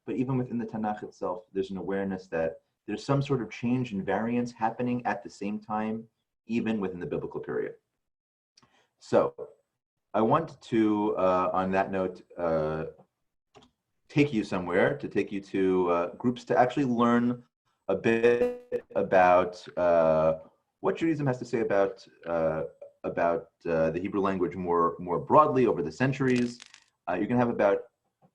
but even within the Tanakh itself, there's an awareness that there's some sort of change in variance happening at the same time, even within the biblical period. So I want to, on that note, take you somewhere, to take you to groups to actually learn a bit about what Judaism has to say about the Hebrew language more broadly over the centuries. You can have about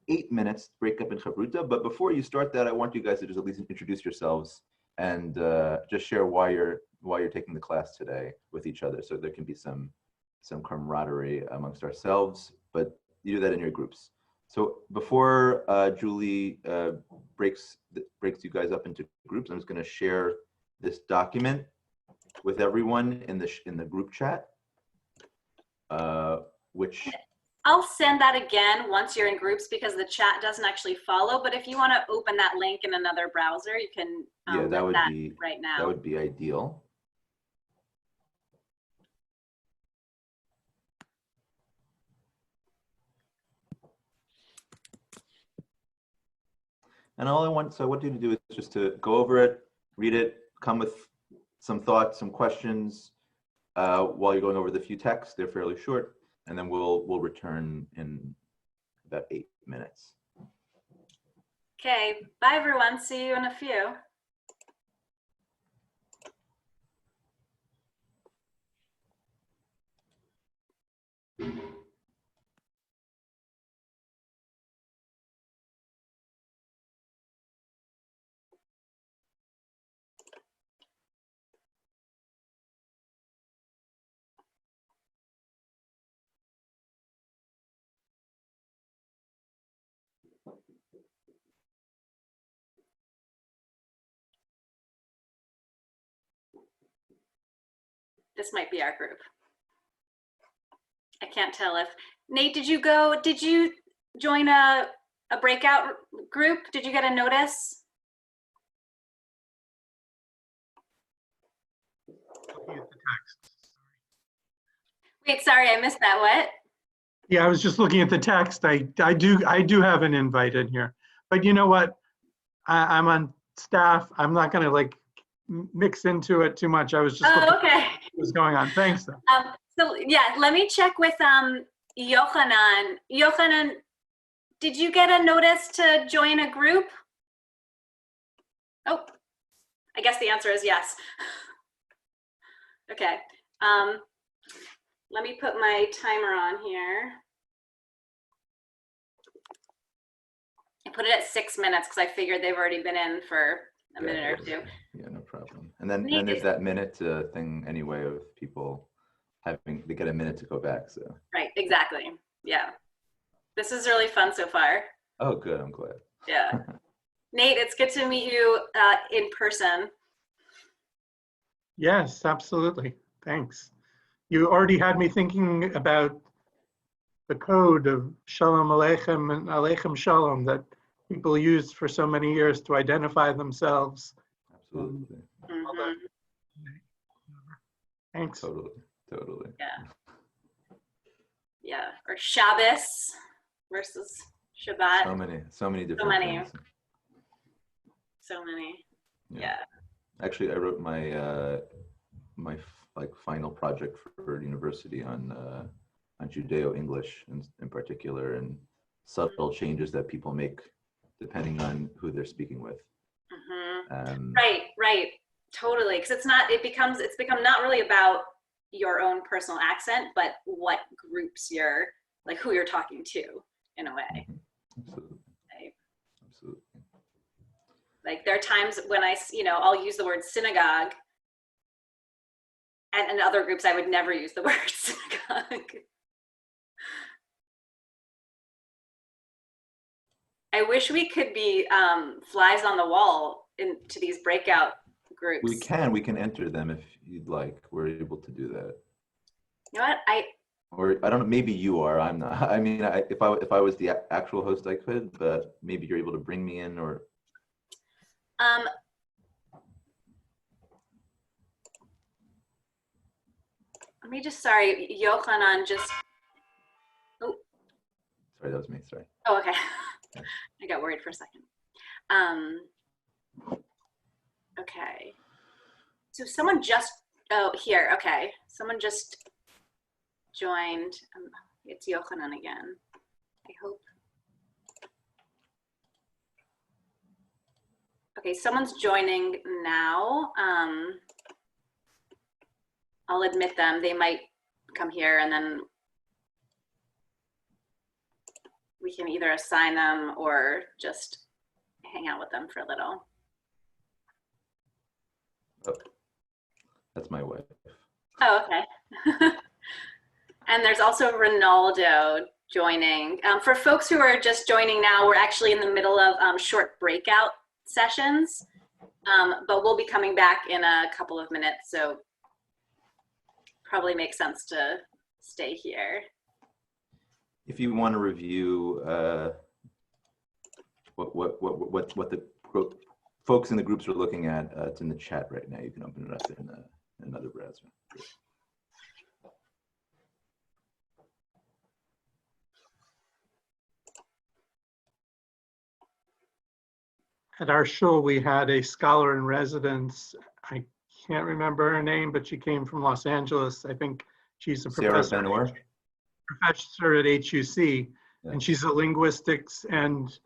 8 minutes to break up in Chavruta, but before you start that, I want you guys to just at least introduce yourselves and just share why you're taking the class today with each other, so there can be some camaraderie amongst ourselves, but you do that in your groups. So before Julie breaks you guys up into groups, I'm just going to share this document with everyone in the group chat, which I'll send that again once you're in groups, because the chat doesn't actually follow. But if you want to open that link in another browser, you can that would be right now. That would be ideal. And all I want you to do is just to go over it, read it, come with some thoughts, some questions while you're going over the few texts. They're fairly short, and then we'll return in about 8 minutes. Okay, bye everyone. See you in a few. This might be our group. I can't tell if Nate, did you join a breakout group? Did you get a notice? Looking at the text. Wait, sorry, I missed that. What? Yeah, I was just looking at the text. I do have an invite in here, but you know what? I'm on staff. I'm not going to like mix into it too much. I was just looking okay. at what was going on. Thanks though. So yeah, let me check with Yochanan. Yochanan, did you get a notice to join a group? Oh, I guess the answer is yes. Okay. Let me put my timer on here. I put it at 6 minutes because I figured they've already been in for a minute or two. Yeah, no problem. And then there's that minute thing anyway of people they get a minute to go back. So right, exactly. Yeah, this is really fun so far. Oh, good. I'm glad. Yeah, Nate, it's good to meet you in person. Yes, absolutely. Thanks. You already had me thinking about the code of Shalom Aleichem and Aleichem Shalom that people used for so many years to identify themselves. Absolutely. Mm-hmm. Thanks. Totally. Yeah. Yeah. Or Shabbos versus Shabbat. So many different things. So many. Yeah. Yeah. Actually, I wrote my my final project for university on Judeo-English in particular, and subtle changes that people make depending on who they're speaking with. Mm-hmm. Right, totally. Because it's become not really about your own personal accent, but what groups who you're talking to in a way. Mm-hmm. Absolutely. Right? Absolutely. Like there are times when I'll use the word synagogue, and in other groups I would never use the word synagogue. I wish we could be flies on the wall into these breakout groups. We can enter them if you'd like. We're able to do that. You know what? Or I don't know, maybe you are, I'm not. I mean, if I was the actual host, I could, but maybe you're able to bring me in, or let me just, sorry, Yochanan just, oh. Sorry, that was me, sorry. Oh, okay. I got worried for a second. Okay. So someone just, oh, here, okay. Someone just joined. It's Yochanan again. I hope. Okay, someone's joining now. I'll admit them. They might come here and then we can either assign them or just hang out with them for a little. Oh, that's my wife. Oh, okay. And there's also Ronaldo joining. For folks who are just joining now, we're actually in the middle of short breakout sessions, but we'll be coming back in a couple of minutes, so probably makes sense to stay here. If you want to review what the folks in the groups are looking at, it's in the chat right now. You can open it up in another browser. At our shul, we had a scholar in residence. I can't remember her name, but she came from Los Angeles. I think she's a Sarah professor Ben-Or? Professor at HUC, Yeah. and she's a linguistics and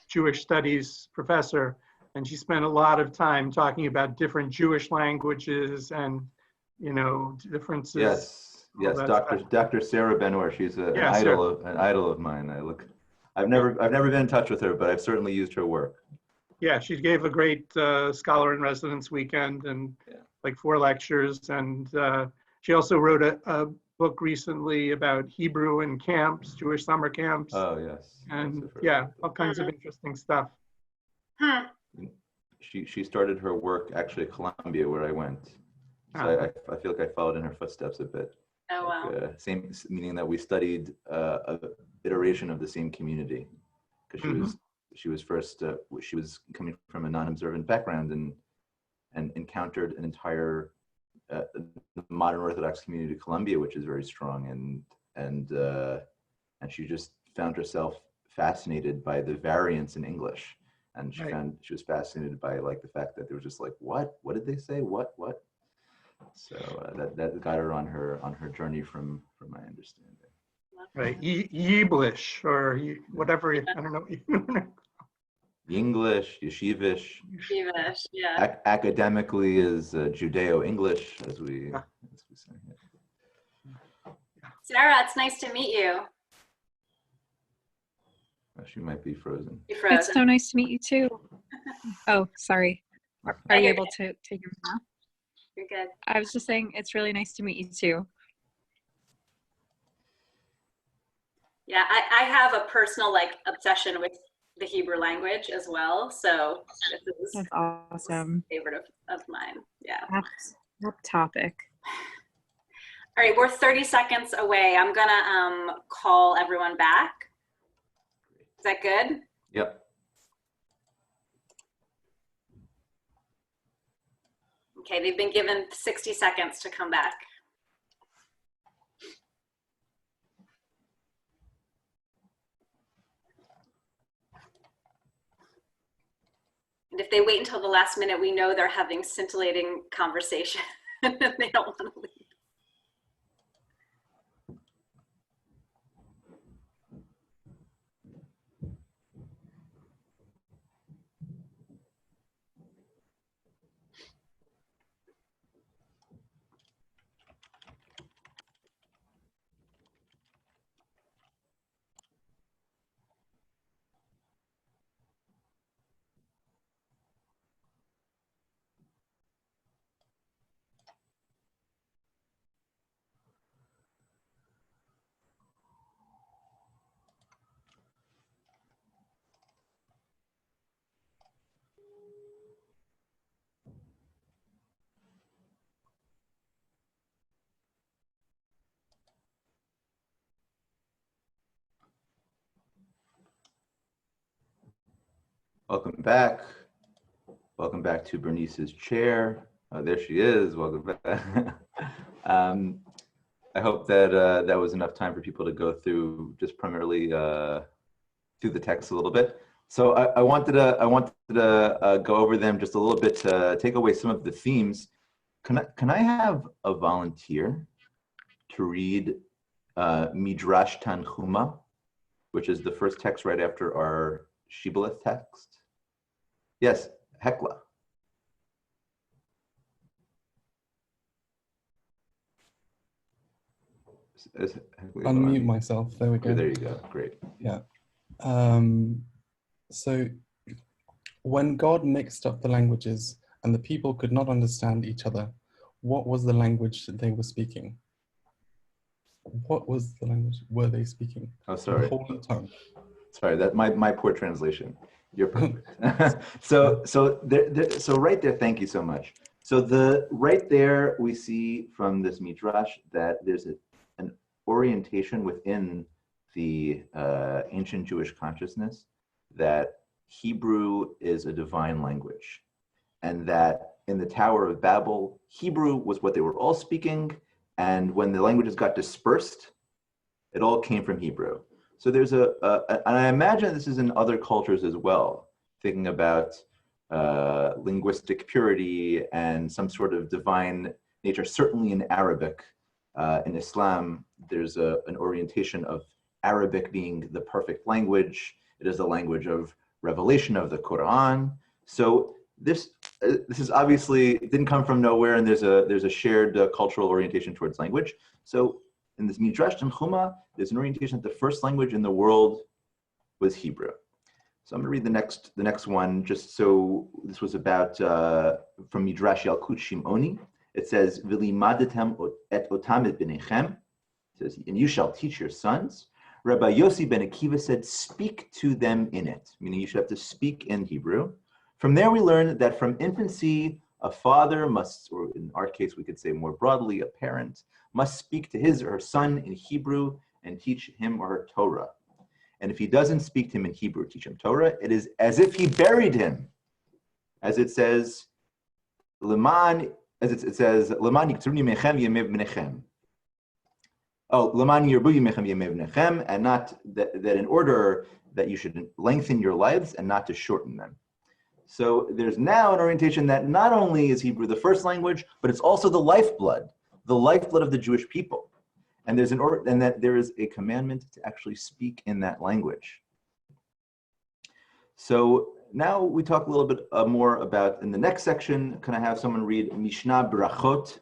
Jewish studies professor. And she spent a lot of time talking about different Jewish languages and, you know, differences. Yes, yes, Dr. Sarah Ben-Or. She's an idol of mine. I've never been in touch with her, but I've certainly used her work. Yeah, she gave a great scholar in residence weekend and like 4 lectures. And she also wrote a book recently about Hebrew in camps, Jewish summer camps. Oh, yes. And yeah, all kinds of interesting stuff. Hmm. She started her work actually at Columbia, where I went. So I feel like I followed in her footsteps a bit. Oh, wow. Same, meaning that we studied a iteration of the same community, because she was first, she was coming from a non-observant background and encountered an entire modern Orthodox community of Columbia, which is very strong, and she just found herself fascinated by the variance in English, and she was fascinated by like the fact that there was just like, what did they say, what? So that got her on her journey, from my understanding. Right, Yiblish or whatever, I don't know. English, yeshivish. Yeshivish, yeah. Academically is Judeo-English, as we say. Sarah, it's nice to meet you. Oh, she might be frozen. You're frozen. It's so nice to meet you too. Oh, sorry. Are you able to take your now? You're good. I was just saying it's really nice to meet you too. Yeah, I have a personal like obsession with the Hebrew language as well. So this is That's awesome. a favorite of mine. Yeah. That topic. All right, we're 30 seconds away. I'm gonna call everyone back. Is that good? Yep. Okay, they've been given 60 seconds to come back. And if they wait until the last minute, we know they're having scintillating conversation and they don't want to leave. Welcome back. Welcome back to Bernice's chair. Oh, there she is. Welcome back. I hope that that was enough time for people to go through just primarily through the text a little bit. So I wanted to go over them just a little bit to take away some of the themes. Can I have a volunteer to read Midrash Tanchuma, which is the first text right after our Shibboleth text? Yes, Hekla. Unmute myself. There we go. There you go. Great. Yeah. So when God mixed up the languages and the people could not understand each other, what was the language that they were speaking? What was the language were they speaking? Oh, sorry. The holy tongue. Sorry, that my poor translation. You're perfect. So right there, thank you so much. So right there we see from this midrash that there's an orientation within the ancient Jewish consciousness that Hebrew is a divine language, and that in the Tower of Babel, Hebrew was what they were all speaking, and when the languages got dispersed, it all came from Hebrew. So there's and I imagine this is in other cultures as well, thinking about linguistic purity and some sort of divine nature. Certainly in Arabic, in Islam, there's an orientation of Arabic being the perfect language. It is the language of revelation of the Quran. So this is obviously, it didn't come from nowhere, and there's a shared cultural orientation towards language. So in this Midrash Tanchuma, there's an orientation that the first language in the world was Hebrew. So I'm going to read the next one, just so this was about from Midrash Yalkut Shimoni. It says, "V'limadatem et otam et b'nechem." It says, "And you shall teach your sons." Rabbi Yossi ben Akiva said, "Speak to them in it," meaning you should have to speak in Hebrew. From there, we learn that from infancy, a father must, or in our case, we could say more broadly, a parent must speak to his or her son in Hebrew and teach him or her Torah. And if he doesn't speak to him in Hebrew, teach him Torah, it is as if he buried him. As it says, Leman, Leman yiktzurni mechem yemev b'nechem. Oh, Leman yirbu yemechem yemev b'nechem, and not that in order that you should lengthen your lives and not to shorten them. So there's now an orientation that not only is Hebrew the first language, but it's also the lifeblood of the Jewish people. And that there is a commandment to actually speak in that language. So now we talk a little bit more about, in the next section, can I have someone read Mishnah Brachot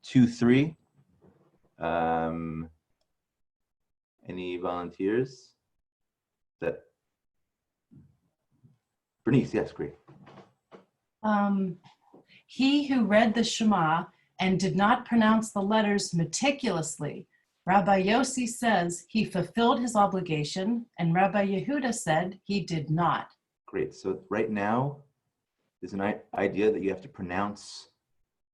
2:3? Any volunteers? Bernice, yes, great. He who read the Shema and did not pronounce the letters meticulously, Rabbi Yossi says he fulfilled his obligation, and Rabbi Yehuda said he did not. Great. So right now, there's an idea that you have to pronounce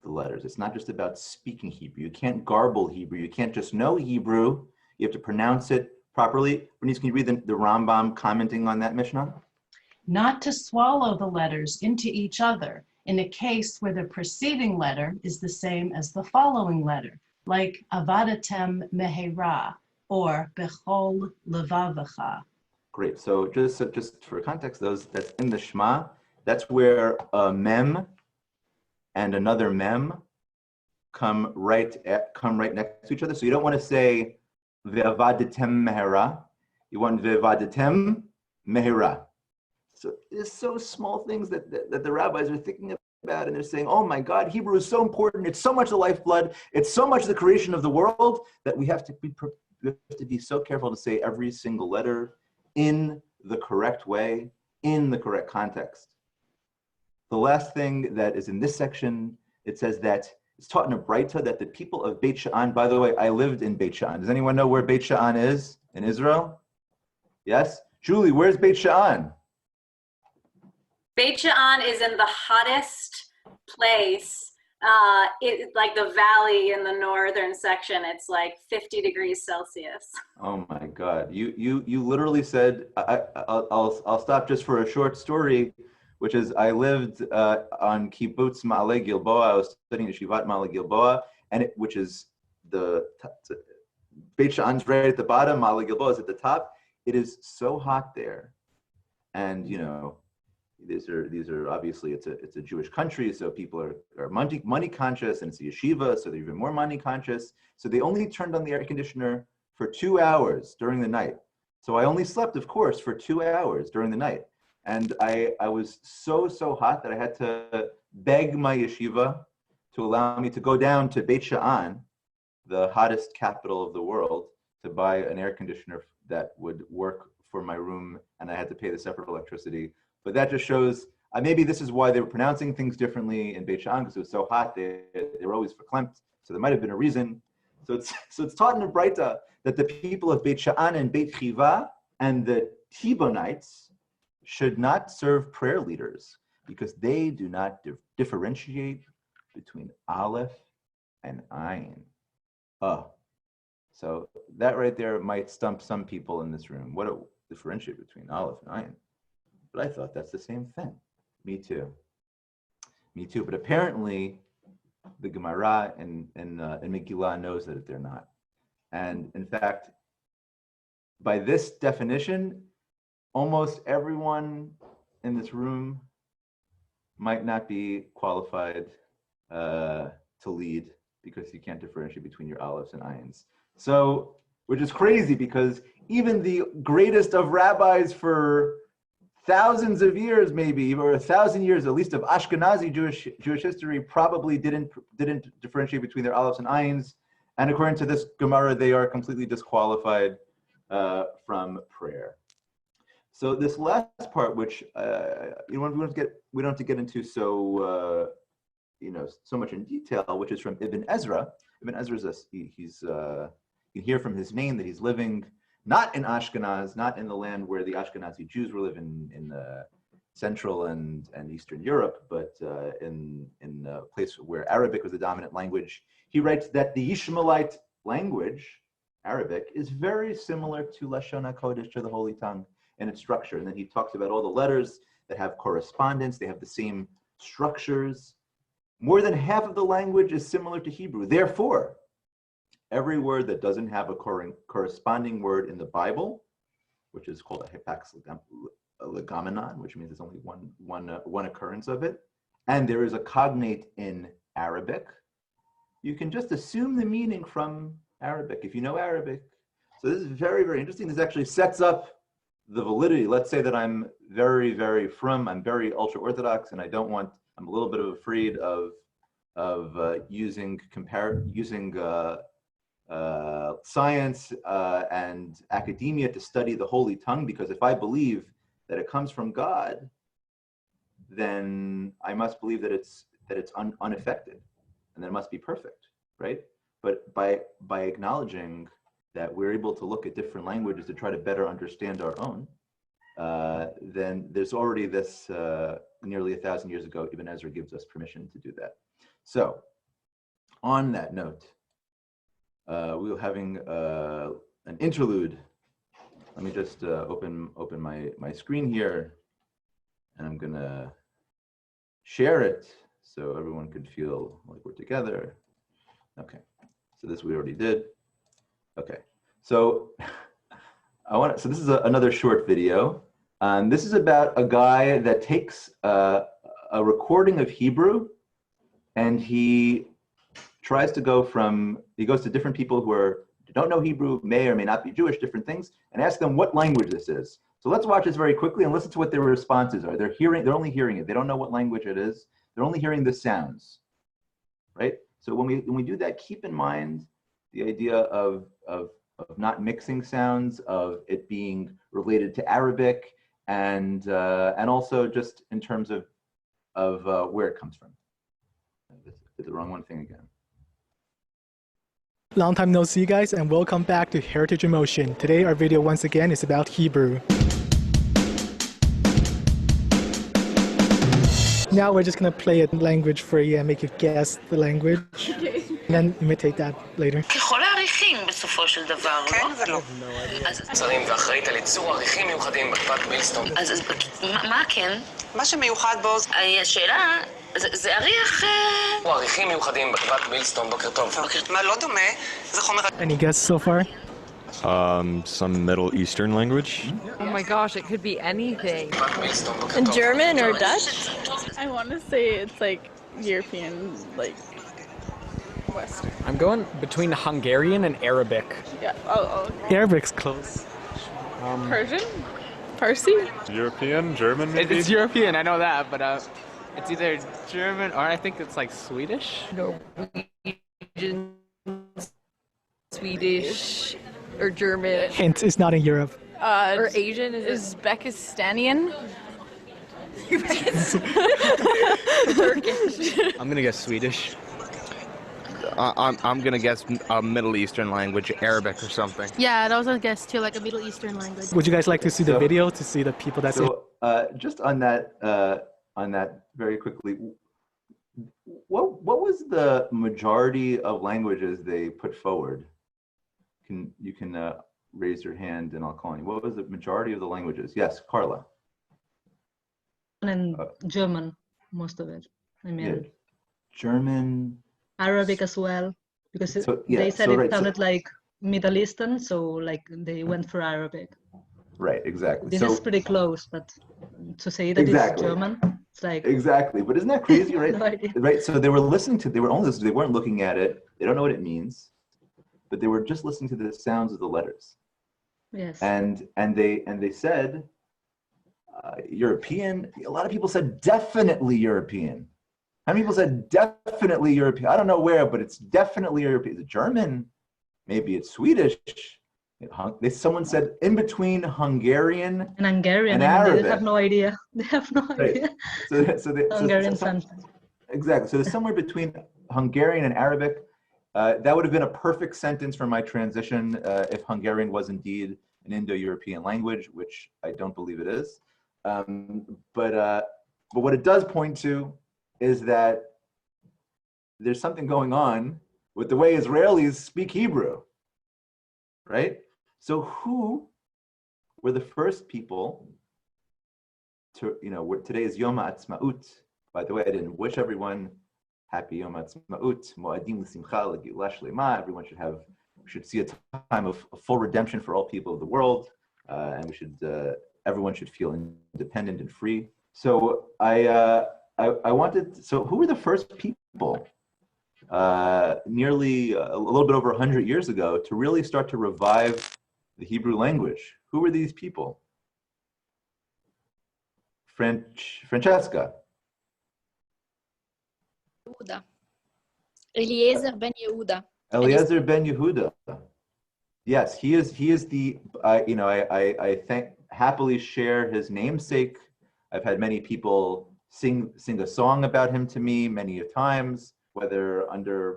the letters. It's not just about speaking Hebrew. You can't garble Hebrew. You can't just know Hebrew. You have to pronounce it properly. Bernice, can you read the Rambam commenting on that Mishnah? Not to swallow the letters into each other in a case where the preceding letter is the same as the following letter, like avadatem mehera or bechol levavacha. Great. So just for context, that's in the Shema. That's where a mem and another mem come right next to each other. So you don't want to say ve'avadatem mehera. You want ve'avadatem mehera. So there's so small things that the rabbis are thinking about, and they're saying, oh my God, Hebrew is so important. It's so much the lifeblood. It's so much the creation of the world that we have to be so careful to say every single letter in the correct way, in the correct context. The last thing that is in this section, it says that it's taught in a Breita that the people of Beit Sha'an, by the way, I lived in Beit Sha'an. Does anyone know where Beit Sha'an is in Israel? Yes? Julie, where's Beit Sha'an? Beit Sha'an is in the hottest place, like the valley in the northern section. It's like 50 degrees Celsius. Oh my God! You literally said, I'll stop just for a short story, which is I lived on Kibbutz Ma'ale Gilboa. I was studying Yeshivat Ma'ale Gilboa, which is the Beit Sha'an's right at the bottom. Ma'ale Gilboa is at the top. It is so hot there And these are obviously it's a Jewish country, so people are money conscious, and it's a yeshiva, so they're even more money conscious. So they only turned on the air conditioner for 2 hours during the night. So I only slept, of course, for 2 hours during the night. And I was so hot that I had to beg my yeshiva to allow me to go down to Beit Sha'an, the hottest capital of the world, to buy an air conditioner that would work for my room, and I had to pay the separate electricity. But that just shows, maybe this is why they were pronouncing things differently in Beit Sha'an, because it was so hot, they were always verklempt. So there might have been a reason. So it's taught in the Breita that the people of Beit Sha'an and Beit Chiva and the Tibonites should not serve prayer leaders because they do not differentiate between Aleph and Ayin. So that right there might stump some people in this room. What do differentiate between Aleph and Ayin? But I thought that's the same thing. Me too. But apparently, the Gemara and Megillah knows that they're not. And in fact, by this definition, almost everyone in this room might not be qualified to lead because you can't differentiate between your Alephs and Ayins. So, which is crazy because even the greatest of rabbis for thousands of years, maybe, or 1,000 years at least of Ashkenazi Jewish history, probably didn't differentiate between their Alephs and Ayins. And according to this Gemara, they are completely disqualified from prayer. So this last part, which we don't have to get into so much in detail, which is from Ibn Ezra. Ibn Ezra is you can hear from his name that he's living not in Ashkenaz, not in the land where the Ashkenazi Jews were living in Central and Eastern Europe, but in a place where Arabic was the dominant language. He writes that the Yishmaelite language, Arabic, is very similar to Lashon HaKodesh, to the Holy Tongue, in its structure. And then he talks about all the letters that have correspondence, they have the same structures. More than half of the language is similar to Hebrew. Therefore, every word that doesn't have a corresponding word in the Bible, which is called a hapax legomenon, which means there's only one occurrence of it, and there is a cognate in Arabic, you can just assume the meaning from Arabic, if you know Arabic. So this is very, very interesting. This actually sets up the validity. Let's say that I'm very, very frum, I'm very ultra-Orthodox, and I'm a little bit afraid of using science and academia to study the Holy Tongue, because if I believe that it comes from God, then I must believe that it's unaffected, and that it must be perfect, right? But by acknowledging that we're able to look at different languages to try to better understand our own, then there's already this, nearly 1,000 years ago, Ibn Ezra gives us permission to do that. So, on that note, we were having an interlude. Let me just open my screen here, and I'm gonna share it so everyone could feel like we're together. Okay, so this we already did. Okay, so so this is another short video. This is about a guy that takes a recording of Hebrew, and he tries to he goes to different people who don't know Hebrew, may or may not be Jewish, different things, and asks them what language this is. So let's watch this very quickly and listen to what their responses are. They're only hearing it. They don't know what language it is. They're only hearing the sounds, right? So when we do that, keep in mind the idea of not mixing sounds, of it being related to Arabic, and also just in terms of where it comes from. I did the wrong one thing again. Long time no see, guys, and welcome back to Heritage in Motion. Today our video once again is about Hebrew. Now we're just gonna play a language for you and make you guess the language. Okay. And then imitate that later. ככל העריכים בסופו של דבר, כן ולא. צרים ואחראית על ייצור עריכים מיוחדים בכתבת מילסטון. אז מה כן? מה שמיוחד בו זה... השאלה, זה אריח... הוא עריכים מיוחדים בכתבת מילסטון, בוקר טוב. בוקר טוב. מה לא דומה, זה חומר... Any guess so far? Some Middle Eastern language. Oh my gosh, it could be anything. In German or Dutch? I want to say it's like European, like Western. I'm going between Hungarian and Arabic. Yeah. Oh. Arabic's close. Persian? Farsi? European, German maybe? It's European, I know that, but it's either German or I think it's like Swedish. Norwegian, Swedish, or German. Hint, it's not in Europe. Or Asian, is Uzbekistanian? Turkish. I'm gonna guess Swedish. I'm gonna guess a Middle Eastern language, Arabic or something. Yeah, that was a guess too, like a Middle Eastern language. Would you guys like to see the video to see the people that say? Just on that very quickly, what was the majority of languages they put forward? You can raise your hand and I'll call you. What was the majority of the languages? Yes, Carla. And German, most of it. I mean, yeah. German. Arabic as well, because they said it sounded like Middle Eastern, so like they went for Arabic. Right, exactly. This is pretty close, but to say that it's German, it's like exactly. But isn't that crazy, right? No idea. Right. So they were listening to. They weren't looking at it. They don't know what it means, but they were just listening to the sounds of the letters. Yes. And they said European. A lot of people said definitely European. How many people said definitely European? I don't know where, but it's definitely European. Is it German? Maybe it's Swedish. Someone said in between Hungarian and Arabic. They have no idea. They have no idea. Hungarian something. Exactly. So there's somewhere between Hungarian and Arabic. That would have been a perfect sentence for my transition if Hungarian was indeed an Indo-European language, which I don't believe it is. But what it does point to is that there's something going on with the way Israelis speak Hebrew, right? So who were the first people to, today is Yom HaAtzmaut. By the way, I didn't wish everyone happy Yom HaAtzmaut, Mo'adim l'simcha l'geula shlema. Everyone should see a time of full redemption for all people of the world, and everyone should feel independent and free. So so who were the first people nearly a little bit over 100 years ago to really start to revive the Hebrew language? Who were these people? Francesca. Yehuda. Eliezer ben Yehuda. Eliezer ben Yehuda. Yes, he is the, I happily share his namesake. I've had many people sing a song about him to me many a times, whether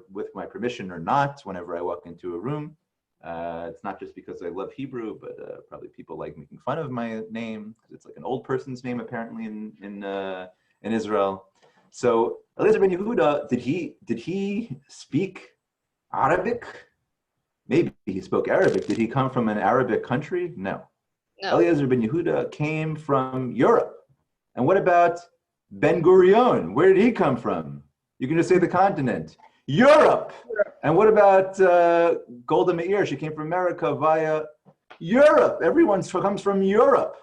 with my permission or not, whenever I walk into a room. It's not just because I love Hebrew, but probably people like making fun of my name because it's like an old person's name apparently in Israel. So Eliezer ben Yehuda, did he speak Arabic? Maybe he spoke Arabic. Did he come from an Arabic country? No. Eliezer ben Yehuda came from Europe. And what about Ben Gurion? Where did he come from? You can just say the continent. Europe. And what about Golda Meir? She came from America via Europe. Everyone comes from Europe.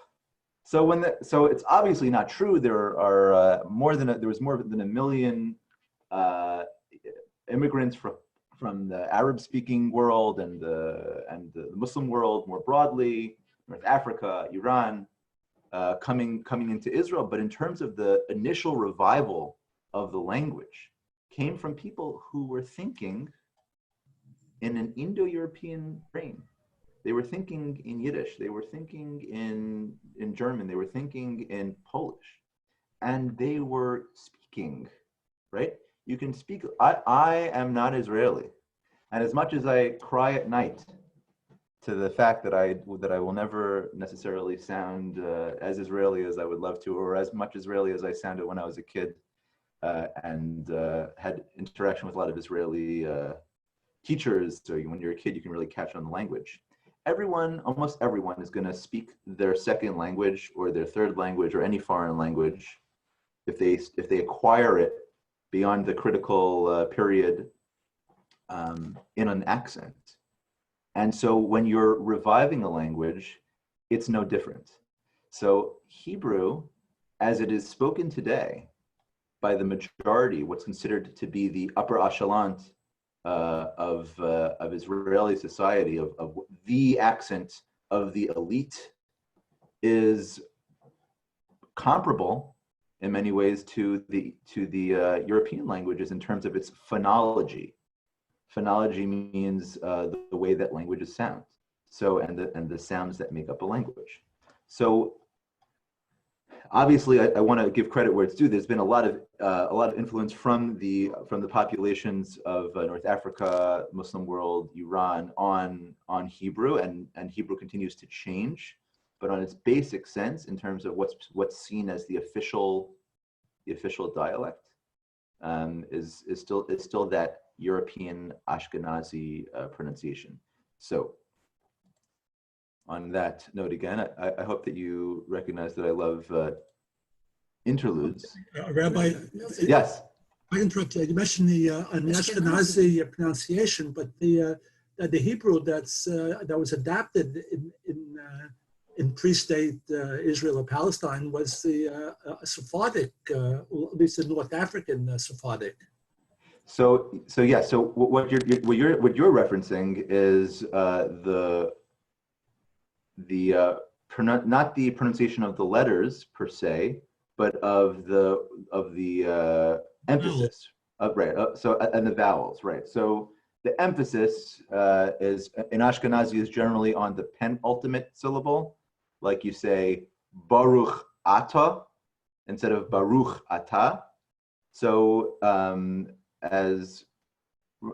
So it's obviously not true. There are there was more than 1 million immigrants from the Arab-speaking world and the Muslim world more broadly, North Africa, Iran, coming into Israel. But in terms of the initial revival of the language, came from people who were thinking in an Indo-European brain. They were thinking in Yiddish, they were thinking in German, they were thinking in Polish, and they were speaking, right? You can speak, I am not Israeli. And as much as I cry at night to the fact that I will never necessarily sound as Israeli as I would love to, or as much Israeli as I sounded when I was a kid, and had interaction with a lot of Israeli teachers. So when you're a kid, you can really catch on the language. Almost everyone is going to speak their second language or their third language or any foreign language if they acquire it beyond the critical period in an accent. And so when you're reviving a language, it's no different. So Hebrew, as it is spoken today by the majority, what's considered to be the upper echelon of Israeli society, of the accent of the elite, is comparable in many ways to the European languages in terms of its phonology. Phonology means the way that languages sound. So and the sounds that make up a language. So obviously, I want to give credit where it's due. There's been a lot of influence from the populations of North Africa, Muslim world, Iran on Hebrew, and Hebrew continues to change. But on its basic sense, in terms of what's seen as the official dialect, is still that European Ashkenazi pronunciation. So on that note, again, I hope that you recognize that I love interludes. Rabbi, yes. I interrupted. You mentioned the Ashkenazi pronunciation, but the Hebrew that was adapted in pre-state Israel or Palestine was the Sephardic, at least the North African Sephardic. So yeah. So what you're referencing is not the pronunciation of the letters per se, but of the emphasis, right? So and the vowels, right? So the emphasis is in Ashkenazi is generally on the penultimate syllable, like you say Baruch Ata instead of Baruch Ata. So as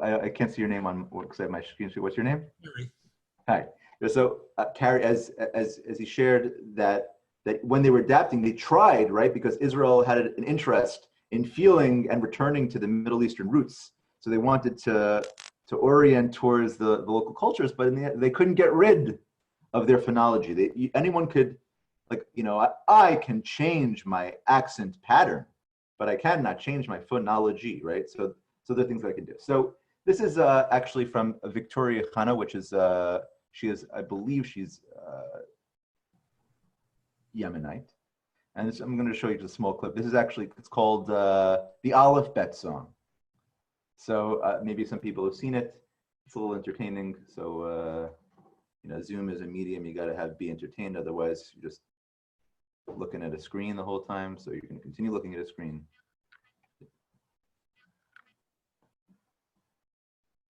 I can't see your name on because I have my screen. What's your name? Harry. Hi. So Carrie, as he shared that when they were adapting, they tried, right, because Israel had an interest in feeling and returning to the Middle Eastern roots. So they wanted to orient towards the local cultures, but they couldn't get rid of their phonology. Anyone could, like, I can change my accent pattern, but I cannot change my phonology, right? So there are things that I can do. So this is actually from Victoria Khanna, which is I believe she's Yemenite. And I'm going to show you just a small clip. This is actually, it's called the Aleph Bet song. So maybe some people have seen it. It's a little entertaining. So, Zoom is a medium. You got to be entertained. Otherwise, you're just looking at a screen the whole time. So you can continue looking at a screen.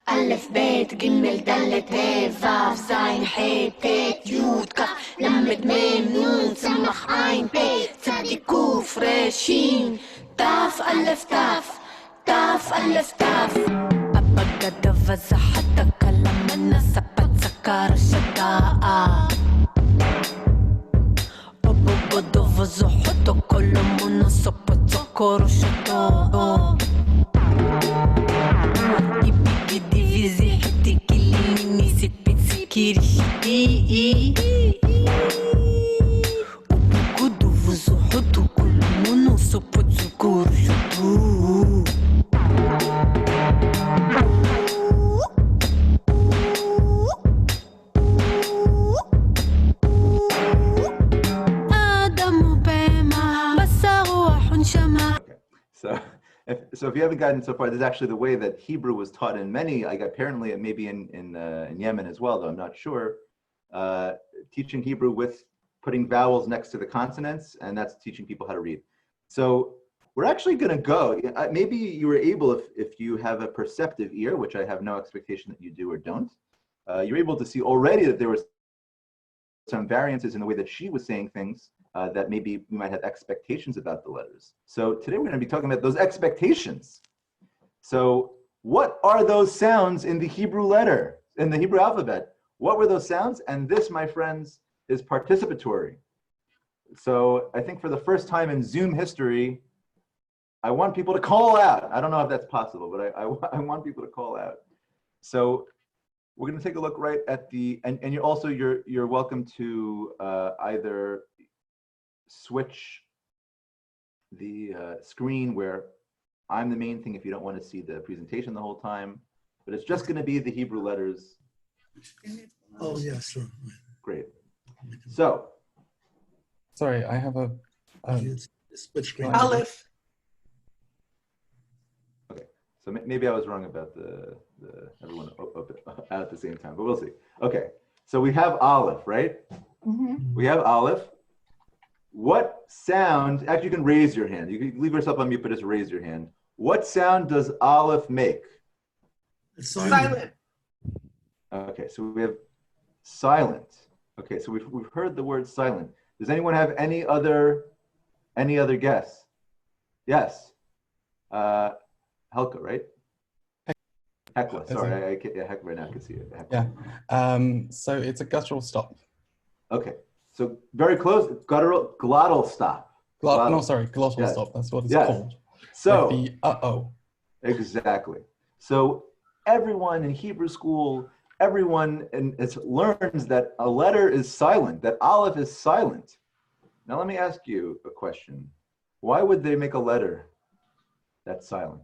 ألف بيت جمل دلت هاء ظاف زين حاء تاء يود كاف لمد ميم نون سمخ عين باء ثدي كوف راء شين تاف ألف تاف تاف ألف تاف أبا قد فزحتك لما نسبت سكر شداء أبا قد فزحتك كل منصبت سكر شداء Divizi hiti kilini sipitsi kirishiti Ubukudu vuzuhutu kulumunu sopotu kurushutu Adamu bema basaru ahun shama. So if you haven't gotten so far, this is actually the way that Hebrew was taught in many, like apparently it may be in Yemen as well, though I'm not sure, teaching Hebrew with putting vowels next to the consonants, and that's teaching people how to read. So we're actually going to go, maybe you were able, if you have a perceptive ear, which I have no expectation that you do or don't, you're able to see already that there was some variances in the way that she was saying things that maybe we might have expectations about the letters. So today we're going to be talking about those expectations. So what are those sounds in the Hebrew letter, in the Hebrew alphabet? What were those sounds? And this, my friends, is participatory. So I think for the first time in Zoom history, I want people to call out. I don't know if that's possible, but I want people to call out. So we're going to take a look right at the, and you're welcome to either switch the screen where I'm the main thing if you don't want to see the presentation the whole time, but it's just going to be the Hebrew letters Oh, yeah, sure. Great. So, sorry, I have a split screen. Aleph. Okay, so maybe I was wrong about the everyone out at the same time, but we'll see. Okay, so we have Aleph, right? We have Aleph. What sound, actually you can raise your hand. You can leave yourself on mute, but just raise your hand. What sound does Aleph make? It's silent. Okay, so we have silent. Okay, so we've heard the word silent. Does anyone have any other guess? Yes. Helka, right? Hekla, sorry, Hekla right now I can see it. Hekla. Yeah, so it's a guttural stop. Okay, so very close, glottal stop. No, sorry, glottal stop, that's what it's called. So, like the uh-oh. Exactly. So everyone in Hebrew school, everyone learns that a letter is silent, that Aleph is silent. Now let me ask you a question. Why would they make a letter that's silent?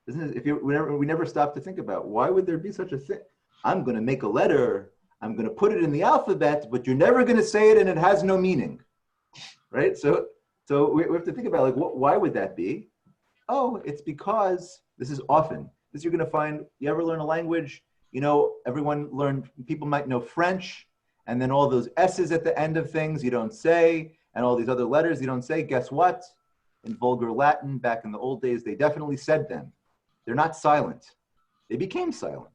Isn't it, we never stop to think about, why would there be such a thing? I'm going to make a letter, I'm going to put it in the alphabet, but you're never going to say it and it has no meaning, right? So we have to think about, like, why would that be? Oh, it's because this is often. This you're going to find, you ever learn a language, you know, people might know French, and then all those S's at the end of things you don't say, and all these other letters you don't say. Guess what? In vulgar Latin, back in the old days, they definitely said them. They're not silent. They became silent.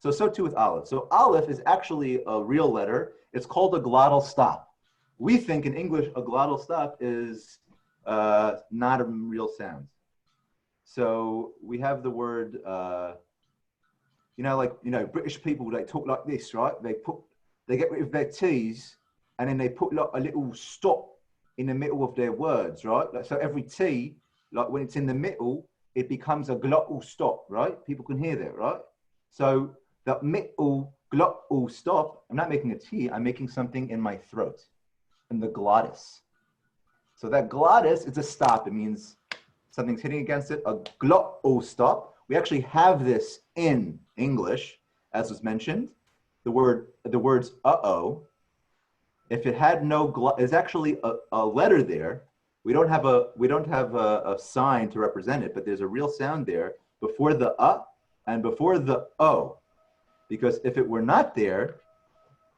So too with Aleph. So Aleph is actually a real letter. It's called a glottal stop. We think in English a glottal stop is not a real sound. So we have the word, British people, they talk like this, right? They get rid of their T's and then they put like a little stop in the middle of their words, right? Like, so every T, like when it's in the middle, it becomes a glottal stop, right? People can hear that, right? So that middle glottal stop, I'm not making a T, I'm making something in my throat, in the glottis. So that glottis is a stop. It means something's hitting against it, a glottal stop. We actually have this in English, as was mentioned. The words uh-oh, if it had no there's actually a letter there. We don't have a sign to represent it, but there's a real sound there before the and before the o. Because if it were not there,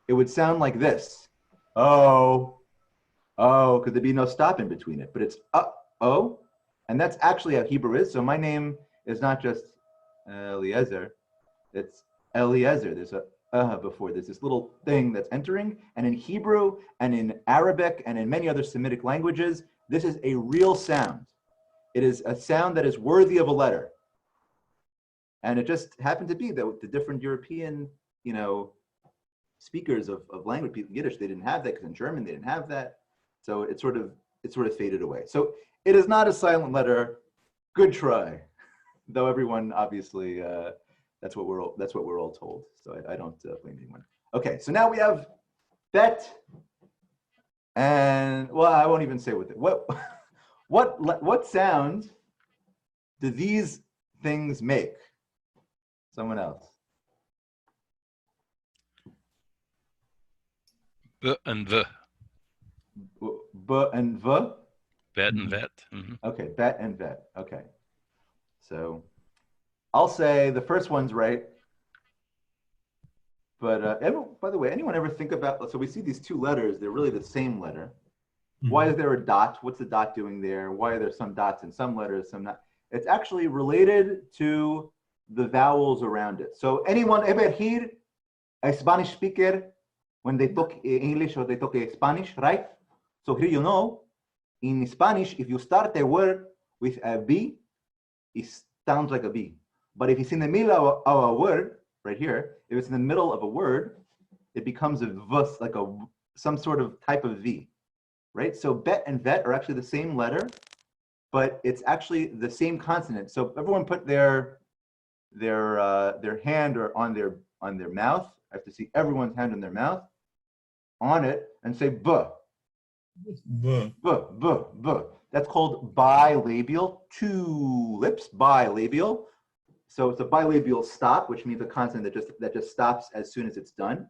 it would sound like this. Oh, because there'd be no stop in between it. But it's oh, and that's actually how Hebrew is. So my name is not just Eliezer, it's Eliezer. There's a before. There's this little thing that's entering. And in Hebrew and in Arabic and in many other Semitic languages, this is a real sound. It is a sound that is worthy of a letter. And it just happened to be that with the different European, speakers of language, people Yiddish, they didn't have that, because in German they didn't have that. So it sort of faded away. So it is not a silent letter. Good try, though everyone obviously that's what we're all told. So I don't blame anyone. Okay, so now we have bet, and well, I won't even say with it. What sound do these things make? Someone else. B and V. B and V? Bet and vet. Mm-hmm. Okay, bet and vet. Okay. So I'll say the first one's right. But by the way, anyone ever think about, so we see these two letters, they're really the same letter. Mm-hmm. Why is there a dot? What's the dot doing there? Why are there some dots in some letters, some not? It's actually related to the vowels around it. So anyone ever hear a Spanish speaker when they talk English or they talk Spanish, right? So here you know, in Spanish, if you start a word with a B, it sounds like a B. But if it's in the middle of a word, right here, if it's in the middle of a word, it becomes a V, like some sort of type of V, right? So bet and vet are actually the same letter, but it's actually the same consonant. So everyone put their hand or on their mouth. I have to see everyone's hand on their mouth, on it, and say B. B, B, B, B. That's called bilabial, two lips, bilabial. so it's a bilabial stop, which means a consonant that just stops as soon as it's done.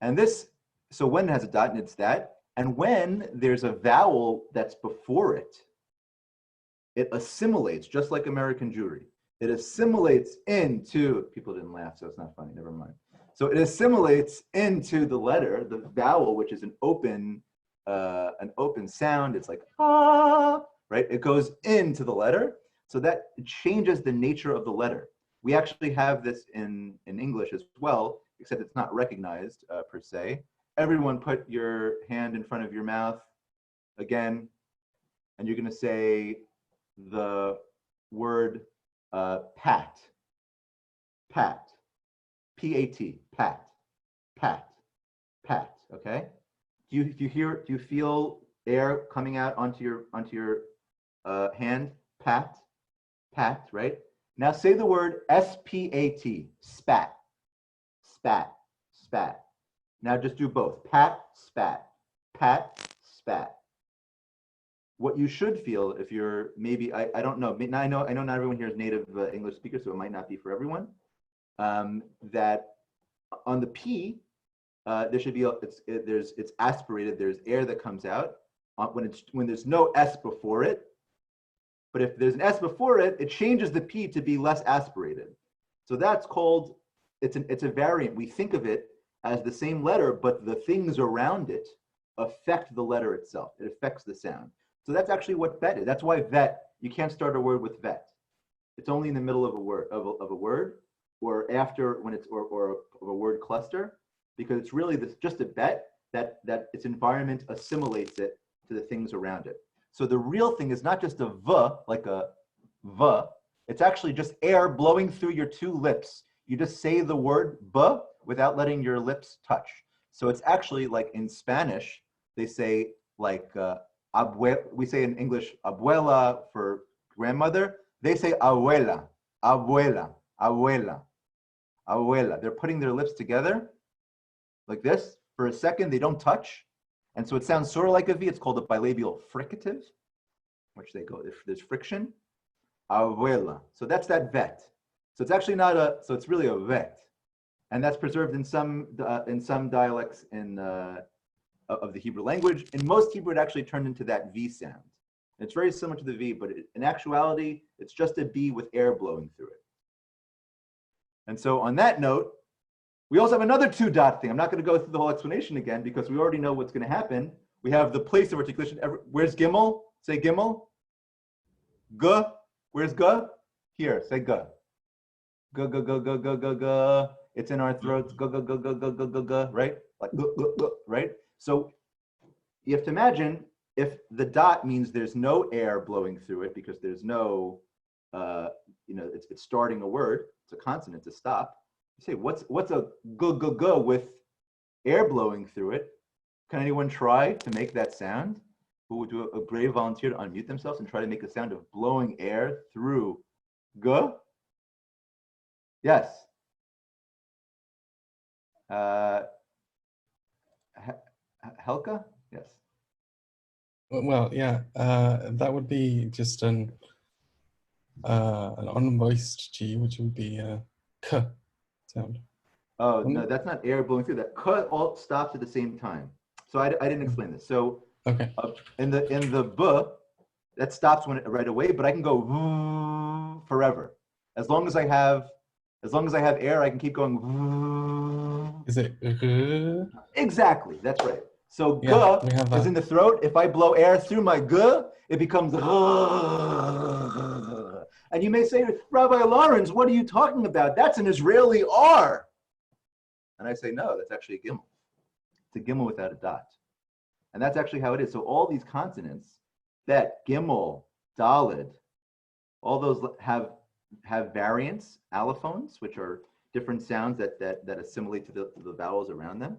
And this, so when it has a dot, and it's that. And when there's a vowel that's before it, it assimilates, just like American Jewry. It assimilates into, people didn't laugh, so it's not funny, never mind. So it assimilates into the letter, the vowel, which is an open sound. It's like, ah, right? It goes into the letter, so that changes the nature of the letter. We actually have this in English as well, except it's not recognized per se. Everyone put your hand in front of your mouth again, and you're gonna say the word pat, pat, P-A-T, pat, pat, pat, okay? Do you feel air coming out onto your hand? Pat, pat, right? Now say the word S-P-A-T, spat, spat, spat. Now just do both, pat, spat, pat, spat. What you should feel if you're maybe, I don't know, I know not everyone here is native English speaker, so it might not be for everyone, that on the P, there should be, it's aspirated, there's air that comes out when there's no S before it. But if there's an S before it, it changes the P to be less aspirated. So that's called, it's a variant. We think of it as the same letter, but the things around it affect the letter itself. It affects the sound. So that's actually what vet is. That's why vet, you can't start a word with vet. It's only in the middle of a word, or after when it's, or a word cluster, because it's really just a bet that its environment assimilates it to the things around it. So the real thing is not just a v, like a v, it's actually just air blowing through your two lips. You just say the word b without letting your lips touch. So it's actually like in Spanish, they say like, we say in English, abuela for grandmother. They say abuela, abuela, abuela, abuela. They're putting their lips together like this. For a second, they don't touch. And so it sounds sort of like a V. It's called a bilabial fricative, which they go, if there's friction. Abuela. So that's that vet. So it's actually not a, so it's really a vet. And that's preserved in some dialects of the Hebrew language. In most Hebrew, it actually turned into that V sound. It's very similar to the V, but in actuality, it's just a B with air blowing through it. And so on that note, we also have another two dot thing. I'm not going to go through the whole explanation again because we already know what's going to happen. We have the place of articulation. Where's Gimel? Say Gimel. G. Where's G? Here, say G. G, G, G, G, G, G, G. It's in our throats. G, G, G, G, G, G, G, G, right? Like G, G, G, right? So you have to imagine if the dot means there's no air blowing through it because there's no, it's starting a word. It's a consonant to stop. You say, what's a g, g, g with air blowing through it? Can anyone try to make that sound? Who would do a brave volunteer to unmute themselves and try to make the sound of blowing air through g? Yes. Helka? Yes. Well, yeah, that would be just an unvoiced G, which would be k sound. Oh, no, that's not air blowing through. That k all stops at the same time. So I didn't explain this. So okay. In the b, that stops when right away, but I can go forever. As long as I have air, I can keep going. Is it? Exactly, that's right. So g yeah, is in the throat. If I blow air through my g, it becomes. And you may say, Rabbi Lawrence, what are you talking about? That's an Israeli R. And I say, no, that's actually a gimel. It's a gimel without a dot. And that's actually how it is. So all these consonants, bet, gimel, dalid, all those have variants, allophones, which are different sounds that assimilate to the vowels around them.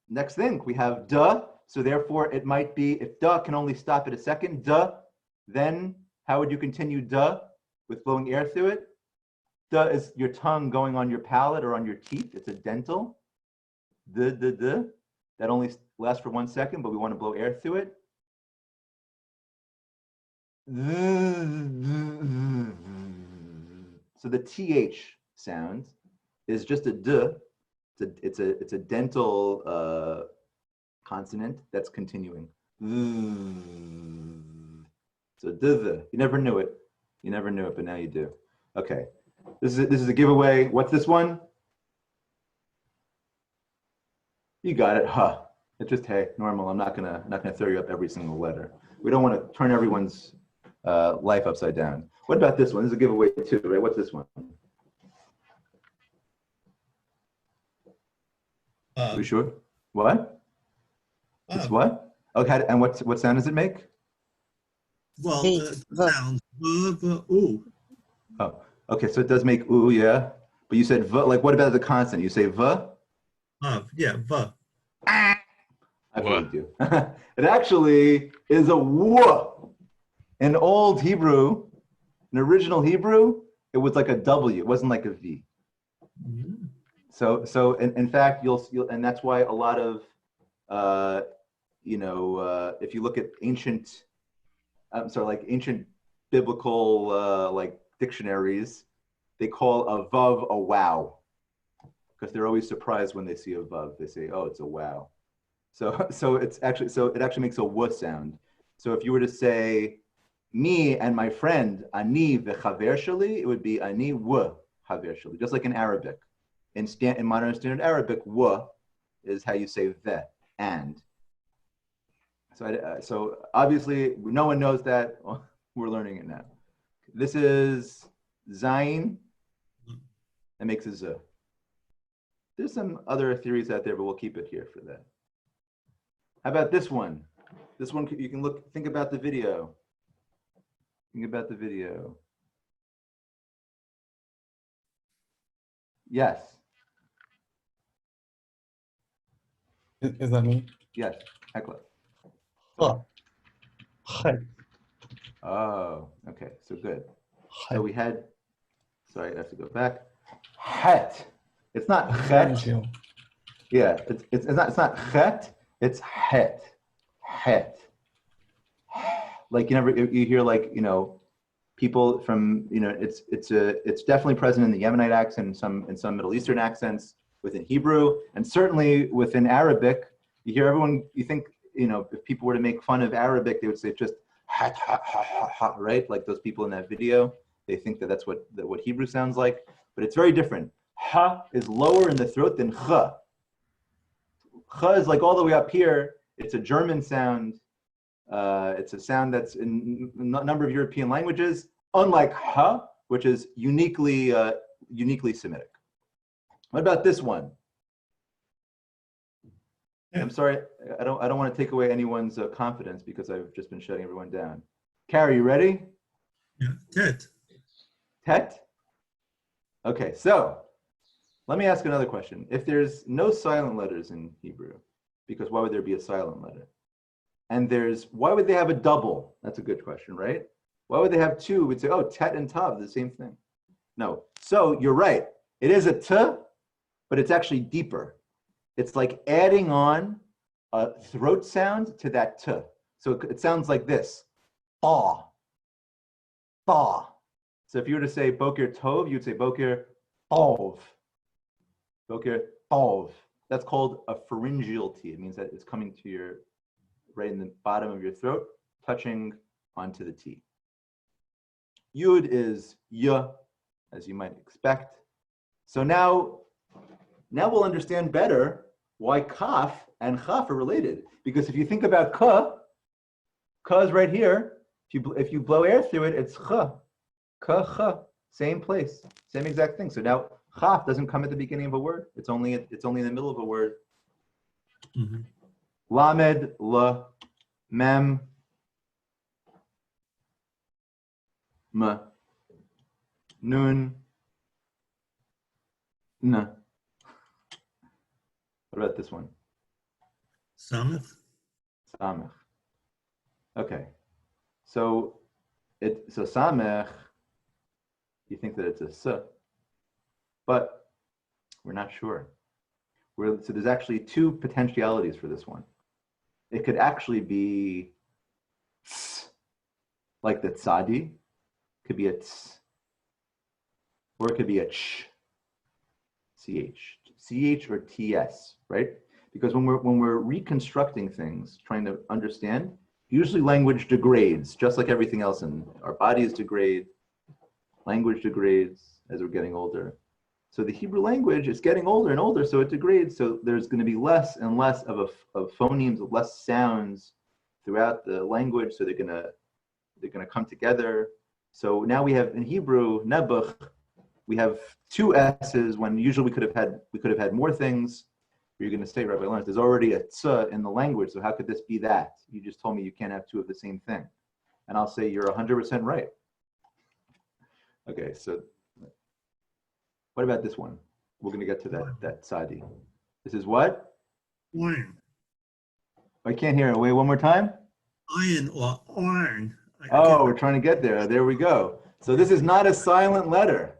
Next thing, we have duh. So therefore, it might be, if duh can only stop at a second, duh, then how would you continue duh with blowing air through it? Duh is your tongue going on your palate or on your teeth. It's a dental. Duh. That only lasts for 1 second, but we want to blow air through it. So the TH sound is just a D. It's a dental consonant that's continuing. So D. You never knew it. You never knew it, but now you do. Okay. This is a giveaway. What's this one? You got it. Huh. It's just, hey, normal. I'm not gonna throw you up every single letter. We don't want to turn everyone's life upside down. What about this one? This is a giveaway too, right? What's this one? Are you sure? What? It's what? Okay, and what sound does it make? Well, sound ooh. Oh, okay. So it does make ooh, yeah. But you said v. Like, what about the consonant? You say v? Yeah, v. I believe you. It actually is a w. In old Hebrew, in original Hebrew, it was like a W. It wasn't like a V. Mm-hmm. So in fact, you'll and that's why a lot of if you look at ancient biblical like dictionaries, they call a vav a wow, because they're always surprised when they see a vav. They say, oh, it's a wow. So it actually makes a w sound. So if you were to say me and my friend ani v'chaver shali, it would be ani w chaver shali, just like in Arabic. In modern standard Arabic, w is how you say ve and. So obviously no one knows that. Well, we're learning it now. This is zayin. That makes a z. There's some other theories out there, but we'll keep it here for that. How about this one? This one, you can think about the video. Think about the video. Yes. Is that me? Yes, Hekla. Oh, okay, so good. So we had, sorry, I have to go back. Het. It's not het. Yeah, it's not het, it's het. Het. Like you hear like, people from, it's definitely present in the Yemenite accent and in some Middle Eastern accents, within Hebrew, and certainly within Arabic. You hear everyone, you think, if people were to make fun of Arabic, they would say just ha, ha, ha, ha, ha, right? Like those people in that video, they think that that's what Hebrew sounds like, but it's very different. Ha is lower in the throat than ch. Ch is like all the way up here. It's a German sound. It's a sound that's in a number of European languages, unlike ha, which is uniquely Semitic. What about this one? I'm sorry, I don't want to take away anyone's confidence because I've just been shutting everyone down. Carrie, you ready? Yeah, tet. Tet? Okay, so let me ask another question. If there's no silent letters in Hebrew, because why would there be a silent letter? And why would they have a double? That's a good question, right? Why would they have two? We'd say, oh, tet and tav, the same thing. No, so you're right. It is a t, but it's actually deeper. It's like adding on a throat sound to that t. So it sounds like this, thaw, thaw. So if you were to say boker tov, you'd say boker tov, boker tov. That's called a pharyngeal T. It means that it's coming to right in the bottom of your throat, touching onto the T. Yud is y, as you might expect. So now we'll understand better why kaf and chaf are related. Because if you think about ka is right here. If you blow air through it, it's ch, ka, same place, same exact thing. So now chaf doesn't come at the beginning of a word. It's only in the middle of a word. Mm-hmm. Lamed, la, mem, ma, nun, na. What about this one? Samech. Samech. Okay. So samech, you think that it's a s, but we're not sure. So there's actually two potentialities for this one. It could actually be s, like the tzadi, could be a ts, or it could be a ch, ch or ts, right? Because when we're reconstructing things, trying to understand, usually language degrades, just like everything else, and our bodies degrade, language degrades as we're getting older. So the Hebrew language is getting older and older, so it degrades. So there's going to be less and less of phonemes, of less sounds throughout the language. So they're gonna come together. So now we have in Hebrew nebuch, we have two s's when usually we could have had more things. You're going to say, Rabbi Lawrence, there's already a tz in the language, so how could this be that? You just told me you can't have two of the same thing. And I'll say, you're 100% right. Okay, so what about this one? We're going to get to that tzadi. This is what? Iron. I can't hear it. Wait, one more time? Iron or iron. Oh, we're trying to get there. There we go. So this is not a silent letter.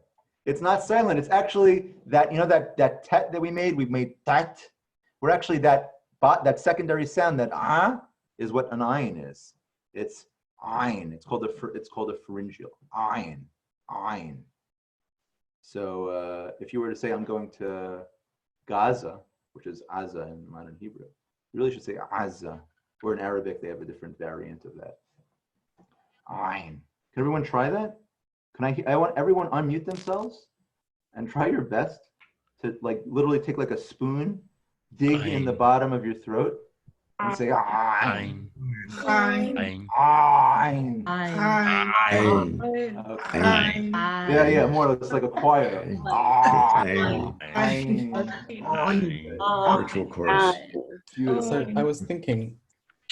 It's not silent. It's actually that, you know, that tet that we made tat. We're actually that secondary sound, that is what an ayin is. It's ayin. It's called a pharyngeal. Ayin. So if you were to say, I'm going to Gaza, which is Aza in modern Hebrew, you really should say Aza. Or in Arabic, they have a different variant of that. Ayin. Can everyone try that? I want everyone unmute themselves and try your best to like literally take like a spoon, dig in the bottom of your throat and say ayin. Ayin. Ayin. Ayin. Yeah, more. It's like a choir. Virtual chorus. So I was thinking,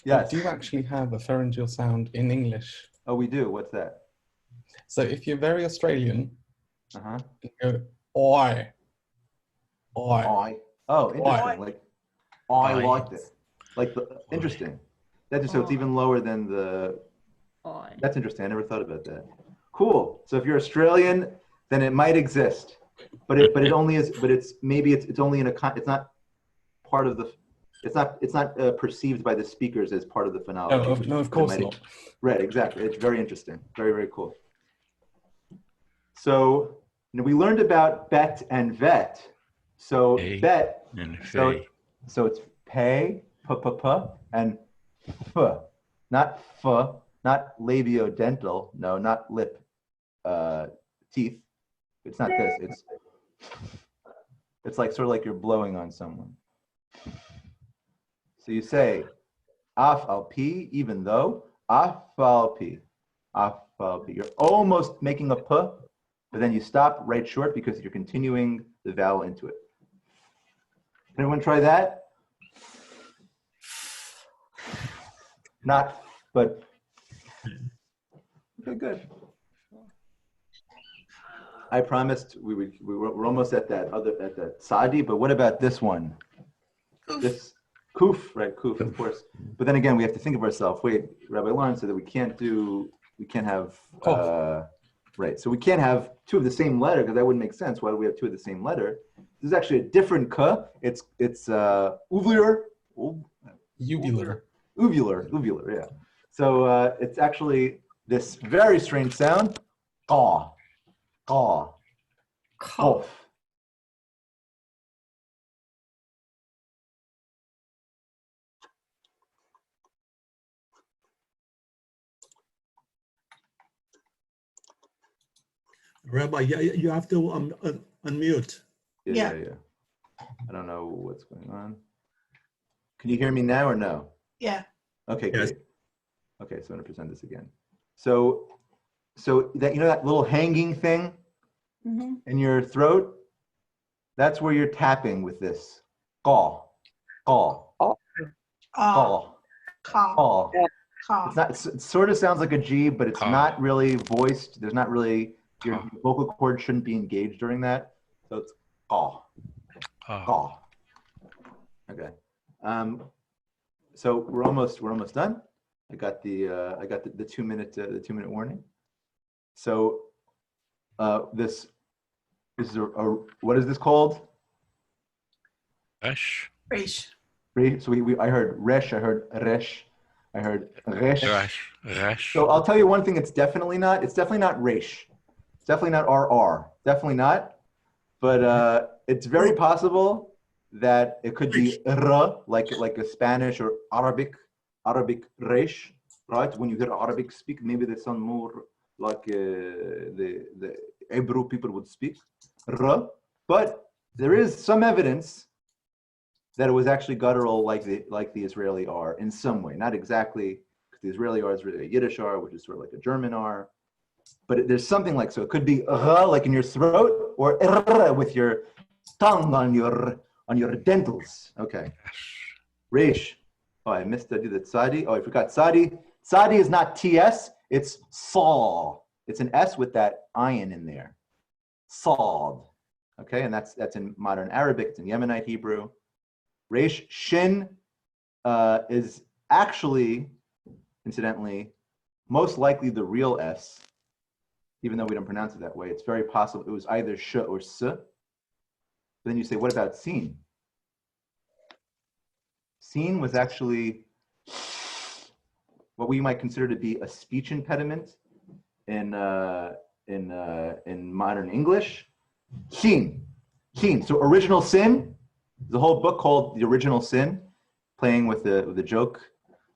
yes, do you actually have a pharyngeal sound in English? Oh, we do. What's that? So if you're very Australian, you go oi. Oh, interesting. Like I like it. Like interesting. That's so it's even lower than the. That's interesting. I never thought about that. Cool. So if you're Australian, then it might exist, but it only is. But it's only in a. It's not part of the. It's not perceived by the speakers as part of the phonology. No, of course not. Right, exactly. It's very interesting. Very, very cool. So we learned about bet and vet. So bet. And so it's pay, and f, not labiodental. No, not lip, teeth. It's not this. It's like sort of like you're blowing on someone. So you say, af al pi, even though, af al pi. You're almost making a p, but then you stop right short because you're continuing the vowel into it. Can everyone try that? Not, but, okay, good. I promised we're almost at that sadi, but what about this one? This. Kuf, right? Kuf, of course. But then again, we have to think of ourselves. Wait, Rabbi Lawrence said that we can't have, right. So we can't have two of the same letter because that wouldn't make sense. Why do we have two of the same letter? This is actually a different k. It's uvular. Uvular, yeah. So it's actually this very strange sound. Qaw. Qaf. Rabbi, you have to unmute. Yeah. I don't know what's going on. Can you hear me now or no? Yeah. Okay, great. Yes. Okay, so I'm going to present this again. So that, that little hanging thing in your throat, that's where you're tapping with this. Qaw. It's not. It sort of sounds like a G, but it's not really voiced. There's not really your vocal cord shouldn't be engaged during that. So it's qaw. Okay. So we're almost done. I got the 2 minute warning. So this is what is this called? Resh. So I heard resh. I heard resh. I heard resh. Resh. So I'll tell you one thing it's definitely not. It's definitely not resh. It's definitely not RR. Definitely not. But it's very possible that it could be r, like a Spanish or Arabic resh, right? When you hear Arabic speak, maybe they sound more like the Hebrew people would speak, r. But there is some evidence that it was actually guttural, like the Israeli R in some way. Not exactly, because the Israeli R is really a Yiddish R, which is sort of like a German R. But there's something like, so it could be like in your throat, or with your tongue on your dentals. Okay. Resh. Oh, I missed the Tzadi. Oh, I forgot Tzadi. Tzadi is not TS, it's Saw. It's an S with that ayin in there. Saad. Okay, and that's in modern Arabic, it's in Yemenite Hebrew. Resh Shin is actually, incidentally, most likely the real S, even though we don't pronounce it that way. It's very possible it was either sh or s. Then you say, what about sin? Sin was actually what we might consider to be a speech impediment in modern English. Sin. So original sin. The whole book called The Original Sin, playing with the joke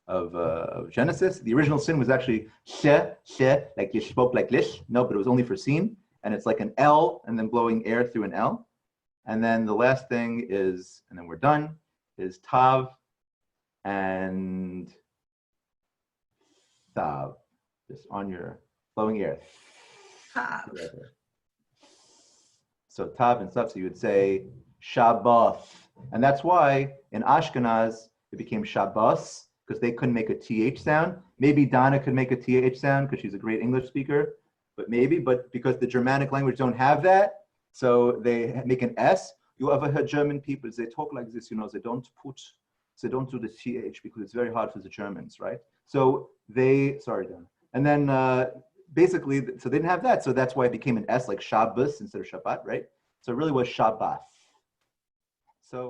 of Genesis. The original sin was actually she, like you spoke like this. No, but it was only for sin, and it's like an L and then blowing air through an L. And then the last thing is, and then we're done, is tav and thav, just on your blowing air. Tav. So tav and stuff. So you would say Shabbat, and that's why in Ashkenaz it became Shabbos, because they couldn't make a TH sound. Maybe Donna could make a TH sound because she's a great English speaker, but because the Germanic language don't have that, so they make an S. You ever heard German people, they talk like this, they don't do the TH because it's very hard for the Germans, right? So sorry, Donna. And then basically, so they didn't have that, so that's why it became an S, like Shabbos instead of Shabbat, right? So it really was Shabbat.